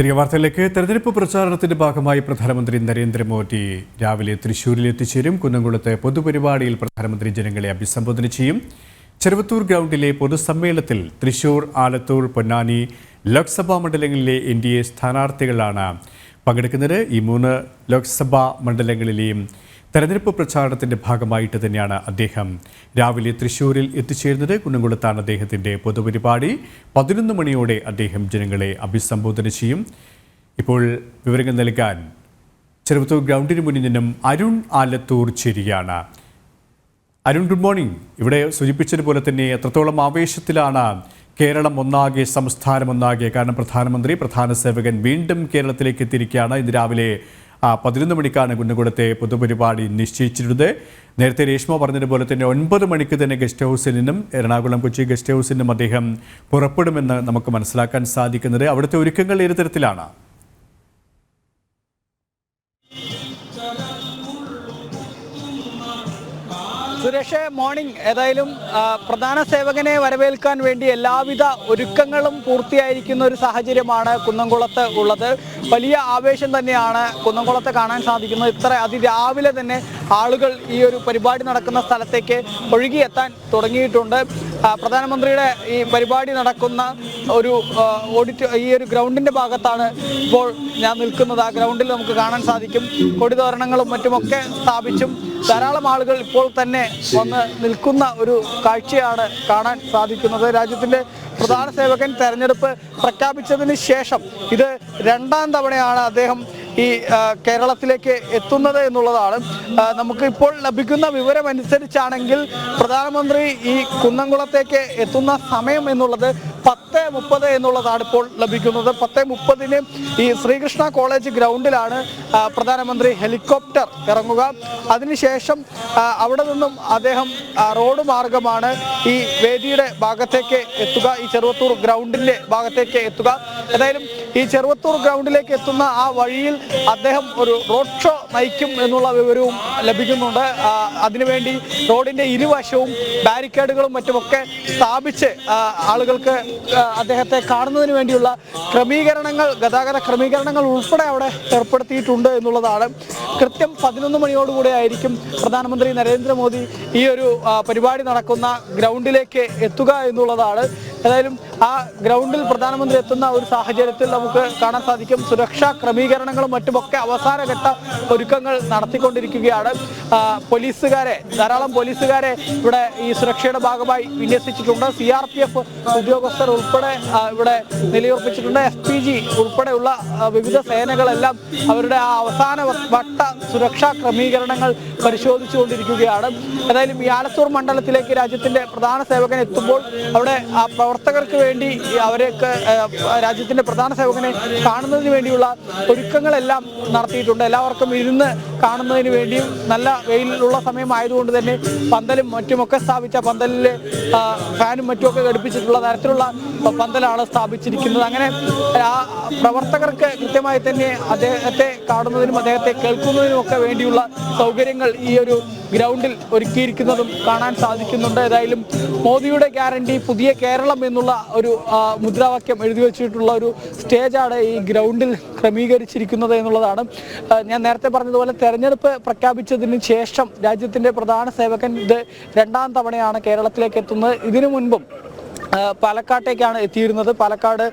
തിരികെ വാർത്തയിലേക്ക്. തെരഞ്ഞെടുപ്പ് പ്രചാരണത്തിന്റെ ഭാഗമായി പ്രധാനമന്ത്രി നരേന്ദ്രമോദി രാവിലെ തൃശൂരിൽ എത്തിച്ചേരും. കുന്നംകുളത്ത് പൊതുപരിപാടിയിൽ പ്രധാനമന്ത്രി ജനങ്ങളെ അഭിസംബോധന ചെയ്യും. ചെറുവത്തൂർ ഗ്രൗണ്ടിലെ പൊതുസമ്മേളനത്തിൽ തൃശൂർ, ആലത്തൂർ, പൊന്നാനി ലോക്സഭാ മണ്ഡലങ്ങളിലെ NDA സ്ഥാനാർത്ഥികളാണ് പങ്കെടുക്കുന്നത്. ഈ 3 ലോക്സഭാ മണ്ഡലങ്ങളിലെയും തെരഞ്ഞെടുപ്പ് പ്രചാരണത്തിന്റെ ഭാഗമായിട്ട് തന്നെയാണ് അദ്ദേഹം രാവിലെ തൃശ്ശൂരിൽ എത്തിച്ചേരുന്നത്. കുന്നംകുളത്താണ് അദ്ദേഹത്തിന്റെ പൊതുപരിപാടി. 11 മണിയോടെ അദ്ദേഹം ജനങ്ങളെ അഭിസംബോധന ചെയ്യും. ഇപ്പോൾ വിവരങ്ങൾ നൽകാൻ ചെറുവത്തൂർ ഗ്രൗണ്ടിന് മുന്നിൽ നിന്നും അരുൺ ആലത്തൂർ ചേരുകയാണ്. Arun, good morning. ഇവിടെ സൂചിപ്പിച്ചതുപോലെ തന്നെ എത്രത്തോളം ആവേശത്തിലാണ് കേരളം ഒന്നാകെ, സംസ്ഥാനം ഒന്നാകെ? കാരണം പ്രധാനമന്ത്രി, പ്രധാന സേവകൻ വീണ്ടും കേരളത്തിലേക്ക് എത്തിയിരിക്കുകയാണ്. ഇന്ന് രാവിലെ 11 മണിക്കാണ് കുന്നംകുളത്തെ പൊതുപരിപാടി നിശ്ചയിച്ചിരുന്നത്. നേരത്തെ രേഷ്മ പറഞ്ഞതുപോലെ തന്നെ 9 മണിക്ക് തന്നെ ഗസ്റ്റ് ഹൗസിൽ നിന്നും, എറണാകുളം കൊച്ചി ഗസ്റ്റ് ഹൗസിൽ നിന്നും അദ്ദേഹം പുറപ്പെടുമെന്ന് നമുക്ക് മനസ്സിലാക്കാൻ സാധിക്കുന്നത്. അവിടുത്തെ ഒരുക്കങ്ങൾ ഏത് തരത്തിലാണ്? സുരേഷ്, മോർണിംഗ്. ഏതായാലും പ്രധാന സേവകനെ വരവേൽക്കാൻ വേണ്ടി എല്ലാവിധ ഒരുക്കങ്ങളും പൂർത്തിയായിരിക്കുന്ന ഒരു സാഹചര്യമാണ് കുന്നംകുളത്ത് ഉള്ളത്. വലിയ ആവേശം തന്നെയാണ് കുന്നംകുളത്ത് കാണാൻ സാധിക്കുന്നത്. ഇത്ര അതിരാവിലെ തന്നെ ആളുകൾ ഈ ഒരു പരിപാടി നടക്കുന്ന സ്ഥലത്തേക്ക് ഒഴുകിയെത്താൻ തുടങ്ങിയിട്ടുണ്ട്. പ്രധാനമന്ത്രിയുടെ ഈ പരിപാടി നടക്കുന്ന ഈ ഒരു ഗ്രൗണ്ടിന്റെ ഭാഗത്താണ് ഇപ്പോൾ ഞാൻ നിൽക്കുന്നത്. ആ ഗ്രൗണ്ടിൽ നമുക്ക് കാണാൻ സാധിക്കും കൊടിതോരണങ്ങളും മറ്റുമൊക്കെ സ്ഥാപിച്ചും ധാരാളം ആളുകൾ ഇപ്പോൾ തന്നെ വന്ന് നിൽക്കുന്ന ഒരു കാഴ്ചയാണ് കാണാൻ സാധിക്കുന്നത്. രാജ്യത്തിന്റെ പ്രധാന സേവകൻ തെരഞ്ഞെടുപ്പ് പ്രഖ്യാപിച്ചതിന് ശേഷം ഇത് 2ാം തവണയാണ് അദ്ദേഹം ഈ കേരളത്തിലേക്ക് എത്തുന്നത് എന്നുള്ളതാണ്. നമുക്ക് ഇപ്പോൾ ലഭിക്കുന്ന വിവരമനുസരിച്ചാണെങ്കിൽ പ്രധാനമന്ത്രി ഈ കുന്നംകുളത്തേക്ക് എത്തുന്ന സമയം എന്നുള്ളത് 10:30 എന്നുള്ളതാണ് ഇപ്പോൾ ലഭിക്കുന്നത്. 10:30 ഈ ശ്രീകൃഷ്ണ കോളേജ് ഗ്രൗണ്ടിലാണ് പ്രധാനമന്ത്രി ഹെലികോപ്റ്റർ ഇറങ്ങുക. അതിനുശേഷം അവിടെ നിന്നും അദ്ദേഹം റോഡ് മാർഗമാണ് ഈ വേദിയുടെ ഭാഗത്തേക്ക് എത്തുക, ഈ ചെറുവത്തൂർ ഗ്രൗണ്ടിന്റെ ഭാഗത്തേക്ക് എത്തുക. ഏതായാലും ഈ ചെറുവത്തൂർ ഗ്രൗണ്ടിലേക്ക് എത്തുന്ന ആ വഴിയിൽ അദ്ദേഹം ഒരു റോഡ് ഷോ നയിക്കും എന്നുള്ള വിവരവും ലഭിക്കുന്നുണ്ട്. അതിനുവേണ്ടി റോഡിന്റെ ഇരുവശവും ബാരിക്കേഡുകളും മറ്റുമൊക്കെ സ്ഥാപിച്ച് ആളുകൾക്ക് അദ്ദേഹത്തെ കാണുന്നതിന് വേണ്ടിയുള്ള ക്രമീകരണങ്ങൾ, ഗതാഗത ക്രമീകരണങ്ങൾ ഉൾപ്പെടെ അവിടെ ഏർപ്പെടുത്തിയിട്ടുണ്ട് എന്നുള്ളതാണ്. കൃത്യം 11 മണിയോടുകൂടെ ആയിരിക്കും പ്രധാനമന്ത്രി നരേന്ദ്രമോദി ഈ ഒരു പരിപാടി നടക്കുന്ന ഗ്രൗണ്ടിലേക്ക് എത്തുക എന്നുള്ളതാണ്. ഏതായാലും ആ ഗ്രൗണ്ടിൽ പ്രധാനമന്ത്രി എത്തുന്ന ഒരു സാഹചര്യത്തിൽ നമുക്ക് കാണാൻ സാധിക്കും സുരക്ഷാ ക്രമീകരണങ്ങളും മറ്റുമൊക്കെ അവസാനഘട്ട ഒരുക്കങ്ങൾ നടത്തിക്കൊണ്ടിരിക്കുകയാണ്. ധാരാളം പോലീസുകാരെ ഇവിടെ ഈ സുരക്ഷയുടെ ഭാഗമായി വിന്യസിച്ചിട്ടുണ്ട്. CRPF ഉദ്യോഗസ്ഥർ ഉൾപ്പെടെ ഇവിടെ നിലയുറപ്പിച്ചിട്ടുണ്ട്. SPG ഉൾപ്പെടെയുള്ള വിവിധ സേനകളെല്ലാം അവരുടെ ആ അവസാന വട്ട സുരക്ഷാ ക്രമീകരണങ്ങൾ പരിശോധിച്ചുകൊണ്ടിരിക്കുകയാണ്. ഏതായാലും ഈ ആലത്തൂർ മണ്ഡലത്തിലേക്ക് രാജ്യത്തിന്റെ പ്രധാന സേവകൻ എത്തുമ്പോൾ അവിടെ ആ പ്രവർത്തകർക്ക് വേണ്ടി രാജ്യത്തിന്റെ പ്രധാന സേവകനെ കാണുന്നതിന് വേണ്ടിയുള്ള ഒരുക്കങ്ങളെല്ലാം നടത്തിയിട്ടുണ്ട്. എല്ലാവർക്കും ഇരുന്ന് കാണുന്നതിന് വേണ്ടിയും നല്ല വെയിലുള്ള സമയമായതുകൊണ്ട് തന്നെ പന്തലും മറ്റുമൊക്കെ സ്ഥാപിച്ച പന്തലിൽ ഫാനും മറ്റുമൊക്കെ ഘടിപ്പിച്ചിട്ടുള്ള തരത്തിലുള്ള പന്തലാണ് സ്ഥാപിച്ചിരിക്കുന്നത്. അങ്ങനെ ആ പ്രവർത്തകർക്ക് കൃത്യമായി തന്നെ അദ്ദേഹത്തെ കാണുന്നതിനും അദ്ദേഹത്തെ കേൾക്കുന്നതിനും ഒക്കെ വേണ്ടിയുള്ള സൗകര്യങ്ങൾ ഈ ഒരു ഗ്രൗണ്ടിൽ ഒരുക്കിയിരിക്കുന്നതും കാണാൻ സാധിക്കുന്നുണ്ട്. ഏതായാലും മോദിയുടെ ഗ്യാരണ്ടി പുതിയ കേരളം എന്നുള്ള ഒരു മുദ്രാവാക്യം എഴുതി വെച്ചിട്ടുള്ള ഒരു സ്റ്റേജാണ് ഈ ഗ്രൗണ്ടിൽ ക്രമീകരിച്ചിരിക്കുന്നത് എന്നുള്ളതാണ്. ഞാൻ നേരത്തെ പറഞ്ഞതുപോലെ തെരഞ്ഞെടുപ്പ് പ്രഖ്യാപിച്ചതിന് ശേഷം രാജ്യത്തിന്റെ പ്രധാന സേവകൻ ഇത് 2ാം തവണയാണ് കേരളത്തിലേക്ക് എത്തുന്നത്. ഇതിനു മുൻപും പാലക്കാട്ടേക്കാണ് എത്തിയിരുന്നത്. പാലക്കാട്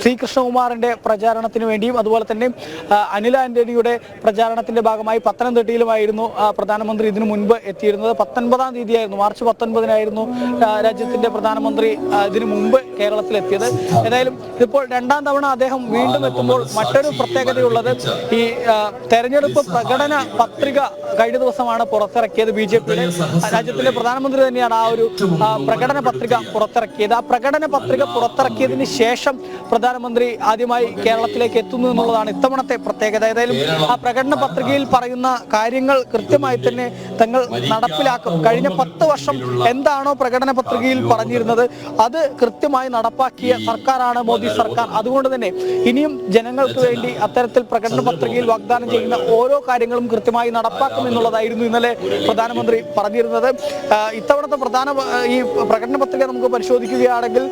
ശ്രീകൃഷ്ണകുമാറിന്റെ പ്രചാരണത്തിന് വേണ്ടിയും അതുപോലെ തന്നെ അനിൽ ആന്റണിയുടെ പ്രചാരണത്തിന്റെ ഭാഗമായി പത്തനംതിട്ടയിലുമായിരുന്നു പ്രധാനമന്ത്രി ഇതിനു മുൻപ് എത്തിയിരുന്നത്. 19-ാം തീയതിയായിരുന്നു, മാർച്ച് 19-നായിരുന്നു രാജ്യത്തിന്റെ പ്രധാനമന്ത്രി ഇതിനു മുമ്പ് കേരളത്തിലെത്തിയത്. ഏതായാലും ഇപ്പോൾ 2ാം തവണ അദ്ദേഹം വീണ്ടും എത്തുമ്പോൾ മറ്റൊരു പ്രത്യേകതയുള്ളത്, ഈ തെരഞ്ഞെടുപ്പ് പ്രകടന പത്രിക കഴിഞ്ഞ ദിവസമാണ് പുറത്തിറക്കിയത്. BJPയുടെ രാജ്യത്തിന്റെ പ്രധാനമന്ത്രി തന്നെയാണ് ആ ഒരു പ്രകടന പത്രിക പുറത്തിറക്കിയത്. ആ പ്രകടന പത്രിക പുറത്തിറക്കിയതിന് ശേഷം പ്രധാനമന്ത്രി ആദ്യമായി കേരളത്തിലേക്ക് എത്തുന്നു എന്നുള്ളതാണ് ഇത്തവണത്തെ പ്രത്യേകത. ഏതായാലും ആ പ്രകടന പത്രികയിൽ പറയുന്ന കാര്യങ്ങൾ കൃത്യമായി തന്നെ തങ്ങൾ നടപ്പിലാക്കും. കഴിഞ്ഞ 10 വർഷം എന്താണോ പ്രകടന പത്രികയിൽ പറഞ്ഞിരുന്നത് അത് കൃത്യമായി നടപ്പാക്കിയ സർക്കാരാണ് മോദി സർക്കാർ. അതുകൊണ്ട് തന്നെ ഇനിയും ജനങ്ങൾക്ക് വേണ്ടി അത്തരത്തിൽ പ്രകടന പത്രികയിൽ വാഗ്ദാനം ചെയ്യുന്ന ഓരോ കാര്യങ്ങളും കൃത്യമായി നടപ്പാക്കും എന്നുള്ളതായിരുന്നു ഇന്നലെ പ്രധാനമന്ത്രി പറഞ്ഞിരുന്നത്. ഇത്തവണത്തെ ഈ പ്രകടന പത്രിക നമുക്ക് പരിശോധിക്കുകയാണെങ്കിൽ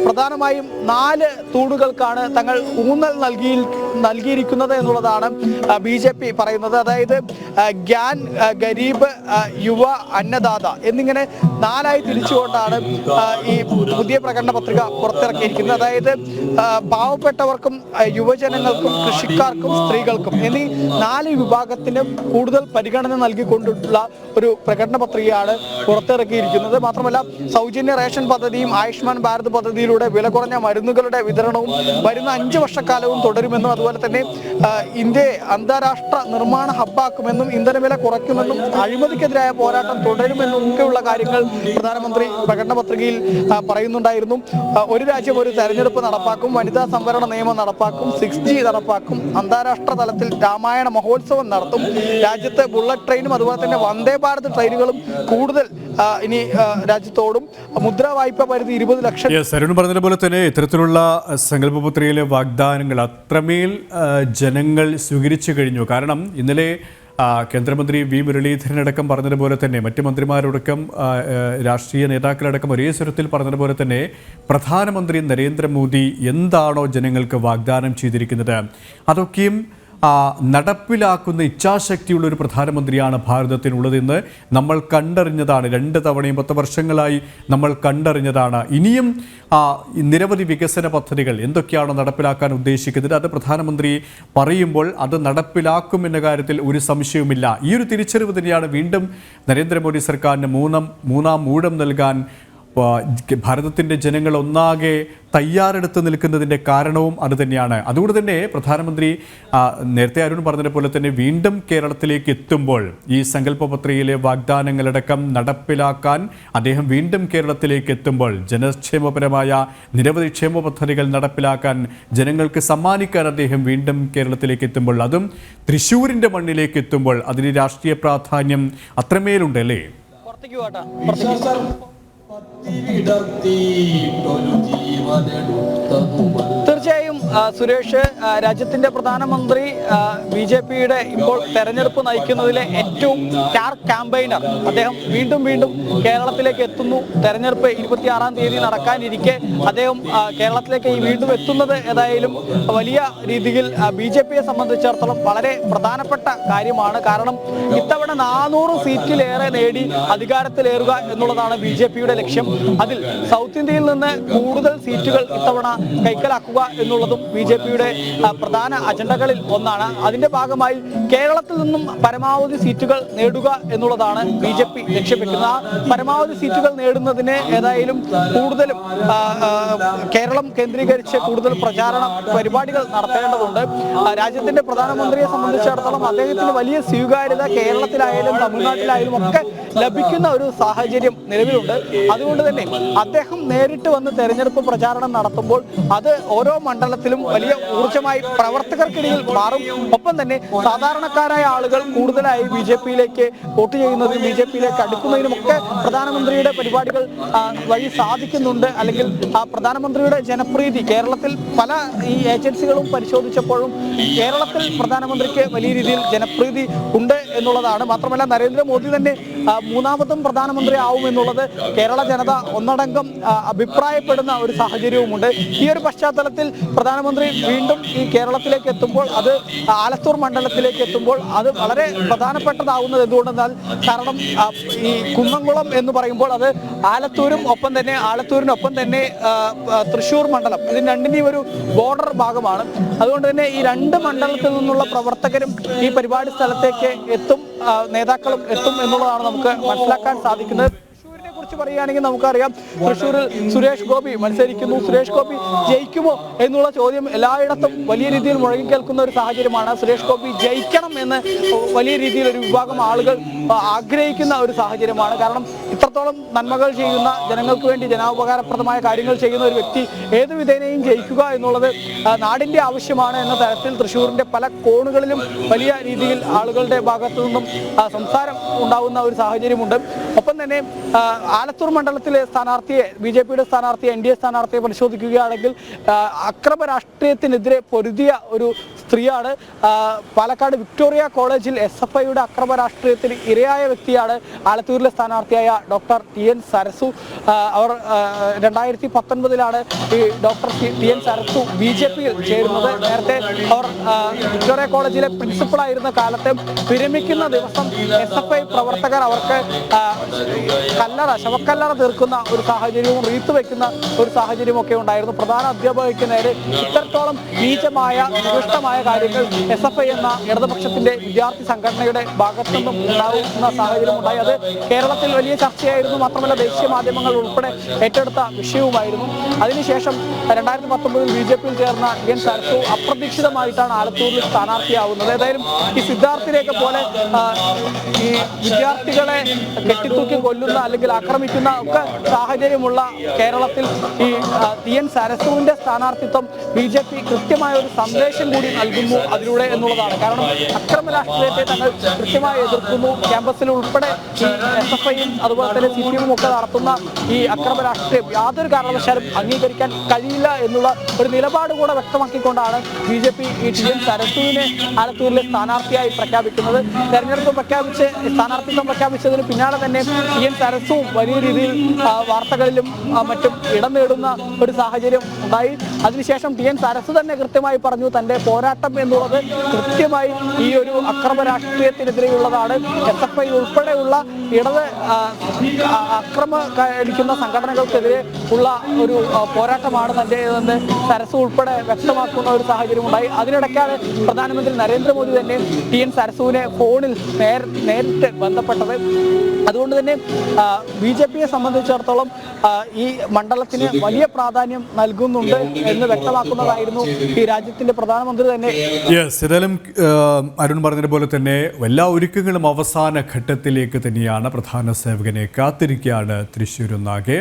പ്രധാനമായും 4 തൂണുകൾക്കാണ് തങ്ങൾ ഊന്നൽ നൽകിയിരിക്കുന്നത് എന്നുള്ളതാണ് BJP പറയുന്നത്. അതായത് ഗ്യാൻ, ഗരീബ്, യുവ, അന്നദാത എന്നിങ്ങനെ 4ആയി തിരിച്ചുകൊണ്ടാണ് ഈ പുതിയ പ്രകടന പത്രിക പുറത്തിറക്കിയിരിക്കുന്നത്. അതായത് പാവപ്പെട്ടവർക്കും യുവജനങ്ങൾക്കും കൃഷിക്കാർക്കും സ്ത്രീകൾക്കും എന്നീ 4 വിഭാഗത്തിന് കൂടുതൽ പരിഗണന നൽകിക്കൊണ്ടുള്ള ഒരു പ്രകടന പത്രികയാണ് പുറത്തിറക്കിയിരിക്കുന്നത്. മാത്രമല്ല സൗജന്യ റേഷൻ പദ്ധതിയും ആയുഷ്മാൻ ഭാരത് പദ്ധതിയിലൂടെ വില കുറഞ്ഞ മരുന്നുകളുടെ വിതരണവും വരുന്ന 5 വർഷക്കാലവും തുടരുമെന്നും അതുപോലെ തന്നെ ഇന്ത്യയെ അന്താരാഷ്ട്ര നിർമ്മാണ ഹബ്ബാക്കുമെന്നും ഇന്ധനവില കുറയ്ക്കുമെന്നും അഴിമതിക്കെതിരായ പോരാട്ടം തുടരുമെന്നും ഒക്കെയുള്ള കാര്യങ്ങൾ പ്രധാനമന്ത്രി പ്രകടന പത്രികയിൽ പറയുന്നുണ്ടായിരുന്നു. ഒരു രാജ്യം ഒരു തെരഞ്ഞെടുപ്പ് നടപ്പാക്കും, വനിതാ സംവരണ നിയമം നടപ്പാക്കും, 6G നടപ്പാക്കും, അന്താരാഷ്ട്ര തലത്തിൽ രാമായണ മഹോത്സവം നടത്തും, രാജ്യത്ത് ബുള്ളറ്റ് ട്രെയിനും അതുപോലെ തന്നെ വന്ദേ ഭാരത് ട്രെയിനുകളും കൂടുതൽ ഇനി രാജ്യത്തോടും, മുദ്രാ വായ്പ പരിധി 20 ലക്ഷം. അരുൺ പറഞ്ഞതുപോലെ തന്നെ ഇത്തരത്തിലുള്ള സങ്കല്പപത്രികയിലെ വാഗ്ദാനങ്ങൾ അത്രമേൽ ജനങ്ങൾ സ്വീകരിച്ചു കഴിഞ്ഞു. കാരണം ഇന്നലെ കേന്ദ്രമന്ത്രി വി മുരളീധരനടക്കം പറഞ്ഞതുപോലെ തന്നെ മറ്റ് മന്ത്രിമാരടക്കം രാഷ്ട്രീയ നേതാക്കളടക്കം ഒരേ സ്വരത്തിൽ പറഞ്ഞതുപോലെ തന്നെ പ്രധാനമന്ത്രി നരേന്ദ്രമോദി എന്താണോ ജനങ്ങൾക്ക് വാഗ്ദാനം ചെയ്തിരിക്കുന്നത് അതൊക്കെയും നടപ്പിലാക്കുന്ന ഇച്ഛാശക്തിയുള്ള ഒരു പ്രധാനമന്ത്രിയാണ് ഭാരതത്തിനുള്ളതെന്ന് നമ്മൾ കണ്ടറിഞ്ഞതാണ്. 2 തവണയും 10 വർഷങ്ങളായി നമ്മൾ കണ്ടറിഞ്ഞതാണ്. ഇനിയും നിരവധി വികസന പദ്ധതികൾ എന്തൊക്കെയാണോ നടപ്പിലാക്കാൻ ഉദ്ദേശിക്കുന്നത് അത് പ്രധാനമന്ത്രി പറയുമ്പോൾ അത് നടപ്പിലാക്കുമെന്ന കാര്യത്തിൽ ഒരു സംശയവുമില്ല. ഈ ഒരു തിരിച്ചറിവ് തന്നെയാണ് വീണ്ടും നരേന്ദ്രമോദി സർക്കാരിന് മൂന്നാം ഊഴം നൽകാൻ ഭാരതത്തിൻ്റെ ജനങ്ങൾ ഒന്നാകെ തയ്യാറെടുത്ത് നിൽക്കുന്നതിൻ്റെ കാരണവും അതുതന്നെയാണ്. അതുകൊണ്ട് തന്നെ പ്രധാനമന്ത്രി നേരത്തെ അരുൺ പറഞ്ഞതുപോലെ തന്നെ വീണ്ടും കേരളത്തിലേക്ക് എത്തുമ്പോൾ ഈ സങ്കല്പപത്രികയിലെ വാഗ്ദാനങ്ങളടക്കം നടപ്പിലാക്കാൻ അദ്ദേഹം വീണ്ടും കേരളത്തിലേക്ക് എത്തുമ്പോൾ ജനക്ഷേമപരമായ നിരവധി ക്ഷേമ പദ്ധതികൾ നടപ്പിലാക്കാൻ ജനങ്ങൾക്ക് സമ്മാനിക്കാൻ അദ്ദേഹം വീണ്ടും കേരളത്തിലേക്ക് എത്തുമ്പോൾ അതും തൃശ്ശൂരിൻ്റെ മണ്ണിലേക്ക് എത്തുമ്പോൾ അതിന് രാഷ്ട്രീയ പ്രാധാന്യം അത്രമേലുണ്ടല്ലേ? തീർച്ചയായും സുരേഷ്, രാജ്യത്തിന്റെ പ്രധാനമന്ത്രി BJPയുടെ ഇപ്പോൾ തെരഞ്ഞെടുപ്പ് നയിക്കുന്നതിലെ ഏറ്റവും സ്റ്റാർ ക്യാമ്പയിനർ അദ്ദേഹം വീണ്ടും കേരളത്തിലേക്ക് എത്തുന്നു. തെരഞ്ഞെടുപ്പ് 26-ാം തീയതി നടക്കാനിരിക്കെ അദ്ദേഹം കേരളത്തിലേക്ക് വീണ്ടും എത്തുന്നത് ഏതായാലും വലിയ രീതിയിൽ BJPയെ സംബന്ധിച്ചിടത്തോളം വളരെ പ്രധാനപ്പെട്ട കാര്യമാണ്. കാരണം ഇത്തവണ 400 സീറ്റിലേറെ നേടി അധികാരത്തിലേറുക എന്നുള്ളതാണ് BJPയുടെ ലക്ഷ്യം. അതിൽ സൗത്ത് ഇന്ത്യയിൽ നിന്ന് കൂടുതൽ സീറ്റുകൾ ഇത്തവണ കൈക്കലാക്കുക എന്നുള്ളതും BJPയുടെ പ്രധാന അജണ്ടകളിൽ ഒന്നാണ്. അതിന്റെ ഭാഗമായി കേരളത്തിൽ നിന്നും പരമാവധി സീറ്റുകൾ നേടുക എന്നുള്ളതാണ് BJP ലക്ഷ്യം വെക്കുന്നത്. ആ പരമാവധി സീറ്റുകൾ നേടുന്നതിന് ഏതായാലും കൂടുതലും കേരളം കേന്ദ്രീകരിച്ച് കൂടുതൽ പ്രചാരണ പരിപാടികൾ നടത്തേണ്ടതുണ്ട്. രാജ്യത്തിന്റെ പ്രധാനമന്ത്രിയെ സംബന്ധിച്ചിടത്തോളം അദ്ദേഹത്തിന് വലിയ സ്വീകാര്യത കേരളത്തിലായാലും തമിഴ്നാട്ടിലായാലും ഒക്കെ ലഭിക്കുന്ന ഒരു സാഹചര്യം നിലവിലുണ്ട്. അതുകൊണ്ട് തന്നെ അദ്ദേഹം നേരിട്ട് വന്ന് തെരഞ്ഞെടുപ്പ് പ്രചാരണം നടത്തുമ്പോൾ അത് ഓരോ മണ്ഡലത്തിലും വലിയ ഊർജ്ജമായി പ്രവർത്തകർക്കിടയിൽ മാറും. ഒപ്പം തന്നെ സാധാരണക്കാരായ ആളുകൾ കൂടുതലായി BJPയിലേക്ക് വോട്ട് ചെയ്യുന്നതിനും BJPയിലേക്ക് അടുക്കുന്നതിനുമൊക്കെ പ്രധാനമന്ത്രിയുടെ പരിപാടികൾ വഴി സാധിക്കുന്നുണ്ട്. അല്ലെങ്കിൽ പ്രധാനമന്ത്രിയുടെ ജനപ്രീതി കേരളത്തിൽ പല ഈ ഏജൻസികളും പരിശോധിച്ചപ്പോഴും കേരളത്തിൽ പ്രധാനമന്ത്രിക്ക് വലിയ രീതിയിൽ ജനപ്രീതി ഉണ്ട് എന്നുള്ളതാണ്. മാത്രമല്ല നരേന്ദ്രമോദി തന്നെ 3ാമതും പ്രധാനമന്ത്രി ആവുമെന്നുള്ളത് കേരള ജനത ഒന്നടങ്കം അഭിപ്രായപ്പെടുന്ന ഒരു സാഹചര്യവുമുണ്ട്. ഈ ഒരു പശ്ചാത്തലത്തിൽ പ്രധാനമന്ത്രി വീണ്ടും ഈ കേരളത്തിലേക്ക് എത്തുമ്പോൾ അത് ആലത്തൂർ മണ്ഡലത്തിലേക്ക് എത്തുമ്പോൾ അത് വളരെ പ്രധാനപ്പെട്ടതാവുന്നത് എന്തുകൊണ്ടെന്നാൽ കാരണം ഈ കുന്നംകുളം എന്ന് പറയുമ്പോൾ അത് ആലത്തൂരിനൊപ്പം തന്നെ തൃശ്ശൂർ മണ്ഡലം ഇതിന് രണ്ടിൻ്റെയും ഒരു ബോർഡർ ഭാഗമാണ്. അതുകൊണ്ട് തന്നെ ഈ 2 മണ്ഡലത്തിൽ നിന്നുള്ള പ്രവർത്തകരും ഈ പരിപാടി സ്ഥലത്തേക്ക് എത്തും, നേതാക്കളും എത്തും എന്നുള്ളതാണ് നമുക്ക് മനസ്സിലാക്കാൻ സാധിക്കുന്നത്. പറയുകയാണെങ്കിൽ നമുക്കറിയാം തൃശ്ശൂരിൽ സുരേഷ് ഗോപി മത്സരിക്കുന്നു. സുരേഷ് ഗോപി ജയിക്കുമോ എന്നുള്ള ചോദ്യം എല്ലായിടത്തും വലിയ രീതിയിൽ മുഴങ്ങിക്കേൾക്കുന്ന ഒരു സാഹചര്യമാണ്. സുരേഷ് ഗോപി ജയിക്കണം എന്ന് വലിയ രീതിയിൽ ഒരു വിഭാഗം ആളുകൾ ആഗ്രഹിക്കുന്ന ഒരു സാഹചര്യമാണ്. കാരണം ഇത്രത്തോളം നന്മകൾ ചെയ്യുന്ന, ജനങ്ങൾക്ക് വേണ്ടി ജനോപകാരപ്രദമായ കാര്യങ്ങൾ ചെയ്യുന്ന ഒരു വ്യക്തി ഏതു വിധേനയും ജയിക്കുക എന്നുള്ളത് നാടിന്റെ ആവശ്യമാണ് എന്ന തരത്തിൽ തൃശ്ശൂരിന്റെ പല കോണുകളിലും വലിയ രീതിയിൽ ആളുകളുടെ ഭാഗത്തു നിന്നും സംസാരം ഉണ്ടാകുന്ന ഒരു സാഹചര്യമുണ്ട്. ഒപ്പം തന്നെ ആലത്തൂർ മണ്ഡലത്തിലെ സ്ഥാനാർത്ഥിയെ, BJPയുടെ സ്ഥാനാർത്ഥിയെ, NDA സ്ഥാനാർത്ഥിയെ പരിശോധിക്കുകയാണെങ്കിൽ അക്രമ രാഷ്ട്രീയത്തിനെതിരെ പൊരുതിയ ഒരു സ്ത്രീയാണ്. പാലക്കാട് വിക്ടോറിയ കോളേജിൽ SFIയുടെ അക്രമ രാഷ്ട്രീയത്തിന് ഇരയായ വ്യക്തിയാണ് ആലത്തൂരിലെ സ്ഥാനാർത്ഥിയായ ഡോക്ടർ TN സരസു. അവർ 2019 ഈ ഡോക്ടർ TN സരസു BJPയിൽ ചേരുന്നത്. നേരത്തെ അവർ വിക്ടോറിയ കോളേജിലെ പ്രിൻസിപ്പളായിരുന്ന കാലത്ത് വിരമിക്കുന്ന ദിവസം SFI പ്രവർത്തകർ അവർക്ക് ശവക്കല്ലറ തീർക്കുന്ന ഒരു സാഹചര്യവും റീത്ത് വയ്ക്കുന്ന ഒരു സാഹചര്യവും ഒക്കെ ഉണ്ടായിരുന്നു. പ്രധാന അധ്യാപകയ്ക്ക് നേരെ ഇത്രത്തോളം നീചമായ നികൃഷ്ടമായ കാര്യങ്ങൾ SFI എന്ന ഇടതുപക്ഷത്തിന്റെ വിദ്യാർത്ഥി സംഘടനയുടെ ഭാഗത്തു നിന്നും ഉണ്ടാകുന്ന സാഹചര്യം ഉണ്ടായി. അത് കേരളത്തിൽ വലിയ ചർച്ചയായിരുന്നു. മാത്രമല്ല ദേശീയ മാധ്യമങ്ങൾ ഉൾപ്പെടെ ഏറ്റെടുത്ത വിഷയവുമായിരുന്നു. അതിനുശേഷം 2019 BJPയിൽ ചേർന്ന TN സരസു അപ്രതീക്ഷിതമായിട്ടാണ് ആലത്തൂരിൽ സ്ഥാനാർത്ഥിയാവുന്നത്. ഏതായാലും ഈ സിദ്ധാർത്ഥിനെയൊക്കെ പോലെ ഈ വിദ്യാർത്ഥികളെ കെട്ടിത്തൂക്കി കൊല്ലുന്ന അല്ലെങ്കിൽ ആക്രമിക്കുന്ന ഒക്കെ സാഹചര്യമുള്ള കേരളത്തിൽ ഈ TN സരസുവിന്റെ സ്ഥാനാർത്ഥിത്വം BJP കൃത്യമായ ഒരു സന്ദേശം കൂടി നൽകുന്നു അതിലൂടെ എന്നുള്ളതാണ്. കാരണം അക്രമ രാഷ്ട്രീയത്തെ തങ്ങൾ കൃത്യമായി എതിർക്കുന്നു. ക്യാമ്പസിൽ ഉൾപ്പെടെ ഈ SFIയും അതുപോലെ തന്നെ CPM ഒക്കെ നടത്തുന്ന ഈ അക്രമ രാഷ്ട്രീയം യാതൊരു കാരണവശാലും അംഗീകരിക്കാൻ കഴിയില്ല എന്നുള്ള ഒരു നിലപാട് കൂടെ വ്യക്തമാക്കിക്കൊണ്ടാണ് BJP ഈ TN സരസുവിനെ ആലത്തൂരിലെ സ്ഥാനാർത്ഥിയായി പ്രഖ്യാപിക്കുന്നത്. തെരഞ്ഞെടുപ്പ് സ്ഥാനാർത്ഥിത്വം പ്രഖ്യാപിച്ചതിന് പിന്നാലെ തന്നെ TN സരസുവും വലിയ രീതിയിൽ വാർത്തകളിലും മറ്റും ഇടം നേടുന്ന ഒരു സാഹചര്യം ഉണ്ടായി. അതിനുശേഷം TN സരസു തന്നെ കൃത്യമായി പറഞ്ഞു തന്റെ പോരാട്ടം എന്നുള്ളത് കൃത്യമായി ഈ ഒരു അക്രമ രാഷ്ട്രീയത്തിനെതിരെയുള്ളതാണ്. SFI ഉൾപ്പെടെയുള്ള ഇടത് അക്രമ കഴിക്കുന്ന സംഘടനകൾക്കെതിരെ ഉള്ള ഒരു പോരാട്ടമാണ് തന്റേതെന്ന് സരസു ഉൾപ്പെടെ വ്യക്തമാക്കുന്ന ഒരു സാഹചര്യം ഉണ്ടായി. അതിനിടയ്ക്കാണ് പ്രധാനമന്ത്രി നരേന്ദ്രമോദി തന്നെ TN സരസുവിനെ ഫോണിൽ നേരിട്ട് ബന്ധപ്പെട്ടത്. അതുകൊണ്ട് തന്നെ BJPയെ സംബന്ധിച്ചിടത്തോളം ഈ മണ്ഡലത്തിന് വലിയ പ്രാധാന്യം നൽകുന്നുണ്ട് എന്ന് വ്യക്തമാക്കുന്നതായിരുന്നു ഈ രാജ്യത്തിന്റെ പ്രധാനമന്ത്രി തന്നെ. ഏതായാലും അരുൺ പറഞ്ഞതുപോലെ തന്നെ എല്ലാ ഒരുക്കങ്ങളും അവസാന ഘട്ടത്തിലേക്ക് തന്നെയാണ്. പ്രധാന സേവകനെ കാത്തിരിക്കുകയാണ് തൃശ്ശൂർ ഒന്നാകെ.